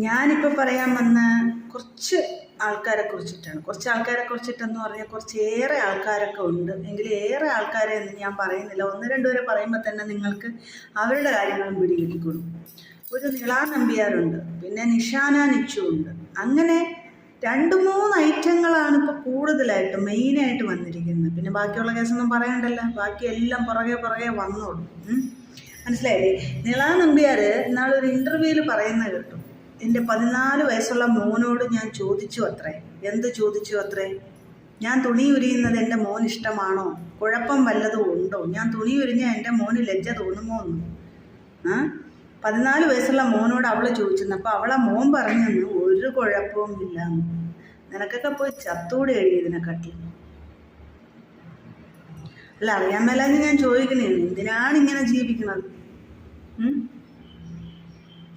ഞാനിപ്പോൾ പറയാൻ വന്ന കുറച്ച് ആൾക്കാരെ കുറിച്ചിട്ടാണ്. കുറച്ച് ആൾക്കാരെ കുറിച്ചിട്ടെന്ന് പറഞ്ഞാൽ കുറച്ചേറെ ആൾക്കാരൊക്കെ ഉണ്ട്. എങ്കിലും ഏറെ ആൾക്കാരെ ഒന്നും ഞാൻ പറയുന്നില്ല. ഒന്ന് രണ്ടുപേരെ പറയുമ്പോൾ തന്നെ നിങ്ങൾക്ക് അവരുടെ കാര്യങ്ങളും പിടികിട്ടിക്കൊള്ളും. ഒരു നിളാ നമ്പ്യാരുണ്ട്, പിന്നെ നിഷാന നിച്ചു ഉണ്ട്. അങ്ങനെ 2-3 ഐറ്റങ്ങളാണ് ഇപ്പോൾ കൂടുതലായിട്ട് മെയിനായിട്ട് വന്നിരിക്കുന്നത്. പിന്നെ ബാക്കിയുള്ള കേസൊന്നും പറയണ്ടല്ലോ, ബാക്കി എല്ലാം പുറകെ വന്നോളൂ. മനസ്സിലായില്ലേ? നിളാ നമ്പ്യാർ ഇന്നാളൊരു ഇൻ്റർവ്യൂവിൽ പറയുന്നത് കേട്ടു, എൻ്റെ 14 വയസ്സുള്ള മോനോട് ഞാൻ ചോദിച്ചു അത്രേ. എന്ത് ചോദിച്ചു അത്രേ? ഞാൻ തുണി ഉരിയുന്നത് എൻ്റെ മോൻ ഇഷ്ടമാണോ? കുഴപ്പം വല്ലതും ഉണ്ടോ? ഞാൻ തുണി ഉരിഞ്ഞാൽ എൻ്റെ മോന് ലജ്ജ തോന്നുമോ എന്ന് 14 വയസ്സുള്ള മോനോട് അവൾ ചോദിച്ചെന്ന്. അപ്പോൾ അവളെ മോൻ പറഞ്ഞെന്ന് ഒരു കുഴപ്പവും ഇല്ല. നിനക്കൊക്കെ പോയി ചത്തൂടെ എഴുതിയതിനെക്കാട്ടി. അല്ല, അറിയാൻ മേലാന്ന് ഞാൻ ചോദിക്കണേ, എന്തിനാണ് ഇങ്ങനെ ജീവിക്കുന്നത്?